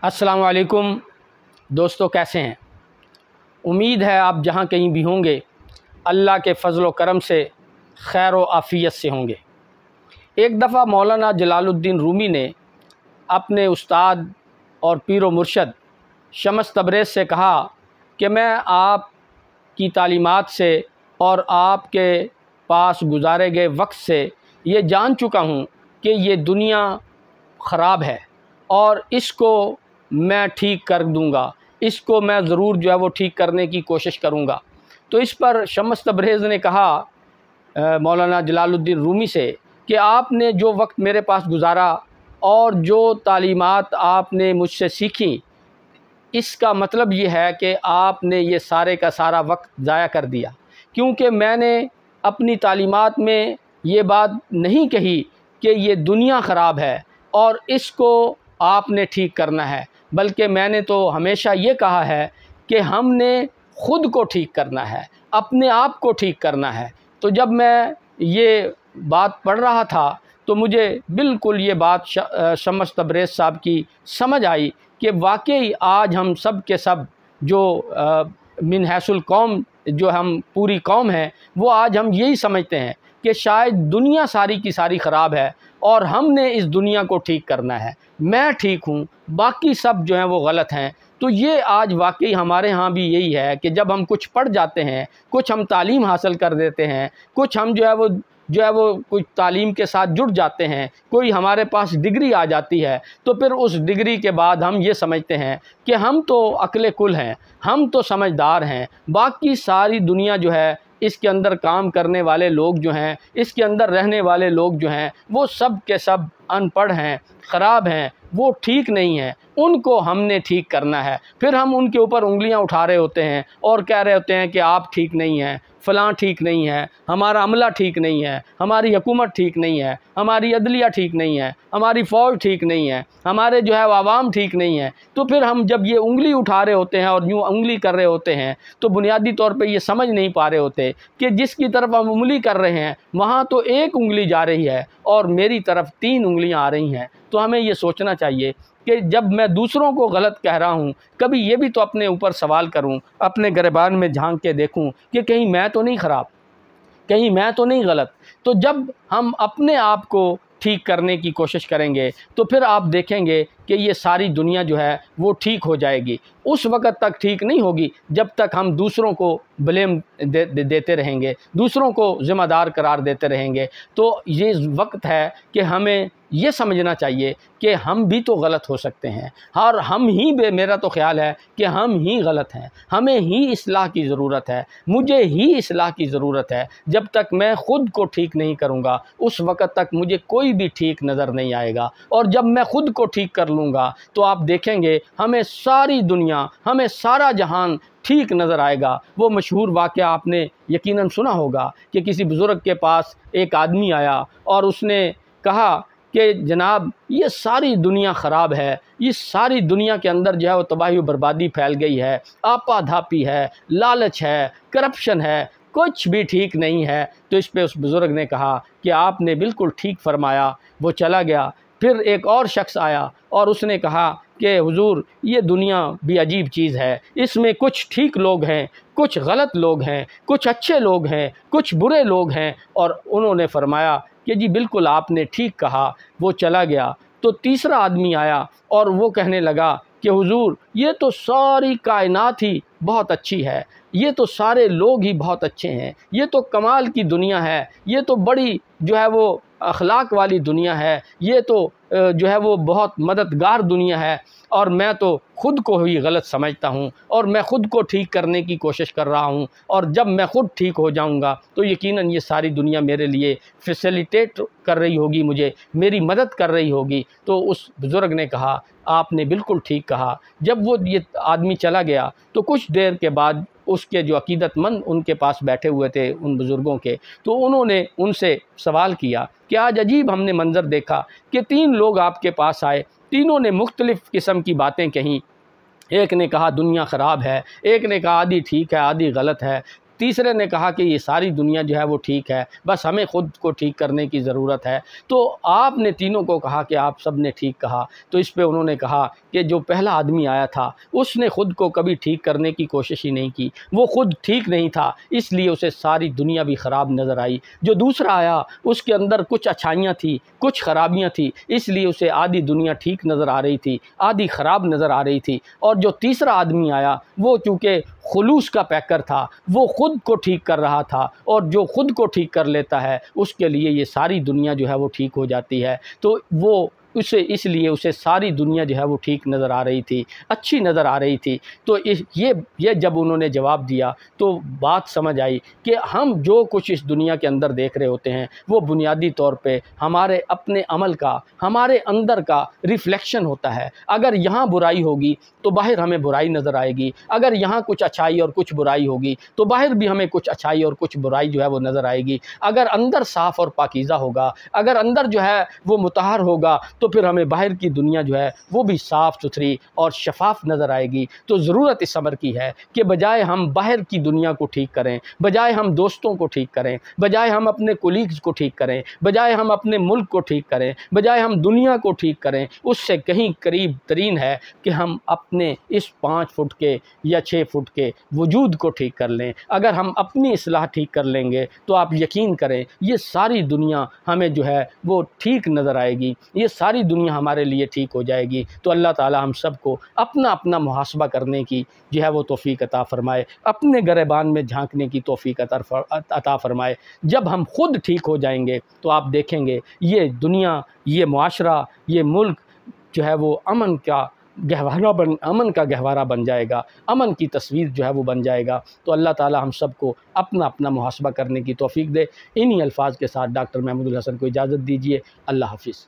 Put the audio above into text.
अस्सलाम वालेकुम दोस्तों, कैसे हैं? उम्मीद है आप जहाँ कहीं भी होंगे अल्लाह के फ़ज़ल व करम से खैर व आफ़ियत से होंगे। एक दफ़ा मौलाना जलालुद्दीन रूमी ने अपने उस्ताद और पीर व मुर्शद शम्स तबरेज़ से कहा कि मैं आपकी तालीमात से और आपके पास गुज़ारे गए वक्त से ये जान चुका हूँ कि ये दुनिया ख़राब है और इसको मैं ठीक कर दूँगा, इसको मैं ज़रूर जो है वो ठीक करने की कोशिश करूँगा। तो इस पर शम्स तबरेज़ ने कहा मौलाना जलालुद्दीन रूमी से कि आपने जो वक्त मेरे पास गुज़ारा और जो तालीमात आपने मुझसे सीखी, इसका मतलब ये है कि आपने ये सारे का सारा वक्त ज़ाया कर दिया, क्योंकि मैंने अपनी तालीमात में ये बात नहीं कही कि ये दुनिया ख़राब है और इसको आपने ठीक करना है, बल्कि मैंने तो हमेशा ये कहा है कि हमने ख़ुद को ठीक करना है, अपने आप को ठीक करना है। तो जब मैं ये बात पढ़ रहा था तो मुझे बिल्कुल ये बात शम्स तबरेज़ साहब की समझ आई कि वाकई आज हम सब के सब जो मिन हैसुल कौम, जो हम पूरी कौम है, वो आज हम यही समझते हैं कि शायद दुनिया सारी की सारी ख़राब है और हमने इस दुनिया को ठीक करना है। मैं ठीक हूँ, बाकी सब जो हैं वो गलत हैं। तो ये आज वाकई हमारे यहाँ भी यही है कि जब हम कुछ पढ़ जाते हैं, कुछ हम तालीम हासिल कर देते हैं, कुछ हम जो है वो कुछ तालीम के साथ जुड़ जाते हैं, कोई हमारे पास डिग्री आ जाती है, तो फिर उस डिग्री के बाद हम ये समझते हैं कि हम तो अक्ल कुल हैं, हम तो समझदार हैं, बाकी सारी दुनिया जो है, इसके अंदर काम करने वाले लोग जो हैं, इसके अंदर रहने वाले लोग जो हैं, वो सब के सब अनपढ़ हैं, ख़राब हैं, वो ठीक नहीं हैं, उनको हमने ठीक करना है। फिर हम उनके ऊपर उंगलियां उठा रहे होते हैं और कह रहे होते हैं कि आप ठीक नहीं हैं, फ़लाँ ठीक नहीं है, हमारा अमला ठीक नहीं है, हमारी हुकूमत ठीक नहीं है, हमारी अदलिया ठीक नहीं है, हमारी फ़ौज ठीक नहीं है, हमारे जो है आवाम ठीक नहीं है। तो फिर हम जब ये उंगली उठा रहे होते हैं और यूँ उंगली कर रहे होते हैं तो बुनियादी तौर पे ये समझ नहीं पा रहे होते कि जिसकी तरफ हम उंगली कर रहे हैं वहाँ तो एक उंगली जा रही है और मेरी तरफ 3 उंगलियाँ आ रही हैं। तो हमें ये सोचना चाहिए कि जब मैं दूसरों को गलत कह रहा हूँ, कभी ये भी तो अपने ऊपर सवाल करूँ, अपने गिरबान में झांक के देखूँ कि कहीं मैं तो नहीं ख़राब, कहीं मैं तो नहीं गलत। तो जब हम अपने आप को ठीक करने की कोशिश करेंगे तो फिर आप देखेंगे कि ये सारी दुनिया जो है वो ठीक हो जाएगी। उस वक़्त तक ठीक नहीं होगी जब तक हम दूसरों को ब्लेम देते रहेंगे, दूसरों को ज़िम्मेदार करार देते रहेंगे। तो ये वक्त है कि हमें ये समझना चाहिए कि हम भी तो गलत हो सकते हैं और हम ही मेरा तो ख़्याल है कि हम ही गलत हैं, हमें ही इस्लाह की ज़रूरत है, मुझे ही इस्लाह की ज़रूरत है। जब तक मैं ख़ुद को ठीक नहीं करूँगा उस वक़्त तक मुझे कोई भी ठीक नज़र नहीं आएगा, और जब मैं ख़ुद को ठीक कर लूँगा तो आप देखेंगे हमें सारी दुनिया, हमें सारा जहान ठीक नज़र आएगा। वो मशहूर वाक़या आपने यकीनन सुना होगा कि किसी बुज़ुर्ग के पास एक आदमी आया और उसने कहा कि जनाब ये सारी दुनिया ख़राब है, इस सारी दुनिया के अंदर जो है वो तबाही व बर्बादी फैल गई है, आपाधापी है, लालच है, करप्शन है, कुछ भी ठीक नहीं है। तो इस पे उस बुज़ुर्ग ने कहा कि आपने बिल्कुल ठीक फरमाया। वो चला गया। फिर एक और शख्स आया और उसने कहा कि हुजूर ये दुनिया भी अजीब चीज़ है, इसमें कुछ ठीक लोग हैं, कुछ गलत लोग हैं, कुछ अच्छे लोग हैं, कुछ बुरे लोग हैं। और उन्होंने फरमाया कि जी बिल्कुल आपने ठीक कहा। वो चला गया। तो तीसरा आदमी आया और वो कहने लगा कि हुजूर ये तो सारी कायनात ही बहुत अच्छी है, ये तो सारे लोग ही बहुत अच्छे हैं, ये तो कमाल की दुनिया है, ये तो बड़ी जो है वो अखलाक वाली दुनिया है, ये तो जो है वो बहुत मददगार दुनिया है, और मैं तो ख़ुद को ही गलत समझता हूँ और मैं ख़ुद को ठीक करने की कोशिश कर रहा हूँ, और जब मैं ख़ुद ठीक हो जाऊँगा तो यकीनन ये सारी दुनिया मेरे लिए फैसिलिटेट कर रही होगी, मुझे मेरी मदद कर रही होगी। तो उस बुज़ुर्ग ने कहा आपने बिल्कुल ठीक कहा। जब वो ये आदमी चला गया तो कुछ देर के बाद उसके जो अकीदतमंद उनके पास बैठे हुए थे उन बुज़ुर्गों के, तो उन्होंने उनसे सवाल किया कि आज अजीब हमने मंज़र देखा कि 3 लोग आपके पास आए, तीनों ने मुख्तलिफ़ किस्म की बातें कहीं। एक ने कहा दुनिया ख़राब है, एक ने कहा आधी ठीक है आधी गलत है, تیسرے نے کہا کہ یہ ساری دنیا جو ہے وہ ٹھیک ہے، بس ہمیں خود کو ٹھیک کرنے کی ضرورت ہے۔ تو آپ نے تینوں کو کہا کہ آپ سب نے ٹھیک کہا۔ تو اس پہ انہوں نے کہا کہ جو پہلا آدمی آیا تھا اس نے خود کو کبھی ٹھیک کرنے کی کوشش ہی نہیں کی، وہ خود ٹھیک نہیں تھا، اس لیے اسے ساری دنیا بھی خراب نظر آئی۔ جو دوسرا آیا اس کے اندر کچھ اچھائیاں تھیں، کچھ خرابیاں تھیں، اس لیے اسے آدھی دنیا ٹھیک نظر آ رہی تھی، آدھی خراب نظر آ رہی تھی۔ اور جو تیسرا آدمی آیا وہ چونکہ خلوص کا پیکر تھا، وہ خود کو ٹھیک کر رہا تھا، اور جو خود کو ٹھیک کر لیتا ہے اس کے لیے یہ ساری دنیا جو ہے وہ ٹھیک ہو جاتی ہے۔ تو وہ اس لیے اسے ساری دنیا جو ہے وہ ٹھیک نظر آ رہی تھی، اچھی نظر آ رہی تھی۔ تو یہ جب انہوں نے جواب دیا تو بات سمجھ آئی کہ ہم جو کچھ اس دنیا کے اندر دیکھ رہے ہوتے ہیں وہ بنیادی طور پہ ہمارے اپنے عمل کا، ہمارے اندر کا ریفلیکشن ہوتا ہے۔ اگر یہاں برائی ہوگی تو باہر ہمیں برائی نظر آئے گی، اگر یہاں کچھ اچھائی اور کچھ برائی ہوگی تو باہر بھی ہمیں کچھ اچھائی اور کچھ برائی جو ہے وہ نظر آئے گی۔ اگر اندر صاف اور پاکیزہ ہوگا، اگر اندر جو ہے وہ مطہر ہوگا تو پھر ہمیں باہر کی دنیا جو ہے وہ بھی صاف ستھری اور شفاف نظر آئے گی۔ تو ضرورت اس امر کی ہے کہ بجائے ہم باہر کی دنیا کو ٹھیک کریں، بجائے ہم دوستوں کو ٹھیک کریں، بجائے ہم اپنے کولیگز کو ٹھیک کریں، بجائے ہم اپنے ملک کو ٹھیک کریں، بجائے ہم دنیا کو ٹھیک کریں، اس سے کہیں قریب ترین ہے کہ ہم اپنے اس 5 فٹ کے یا 6 فٹ کے وجود کو ٹھیک کر لیں۔ اگر ہم اپنی اصلاح ٹھیک کر لیں گے تو آپ یقین کریں یہ ساری دنیا ہمیں جو ہے وہ ٹھیک نظر آئے گی، یہ ساری دنیا ہمارے لیے ٹھیک ہو جائے گی۔ تو اللہ تعالی ہم سب کو اپنا اپنا محاسبہ کرنے کی جو ہے وہ توفیق عطا فرمائے، اپنے گریبان میں جھانکنے کی توفیق عطا فرمائے۔ جب ہم خود ٹھیک ہو جائیں گے تو آپ دیکھیں گے یہ دنیا، یہ معاشرہ، یہ ملک جو ہے وہ امن کا گہوارہ بن جائے گا، امن کی تصویر جو ہے وہ بن جائے گا۔ تو اللہ تعالی ہم سب کو اپنا اپنا محاسبہ کرنے کی توفیق دے۔ انہی الفاظ کے ساتھ ڈاکٹر محمود الحسن کو اجازت دیجیے۔ اللہ حافظ۔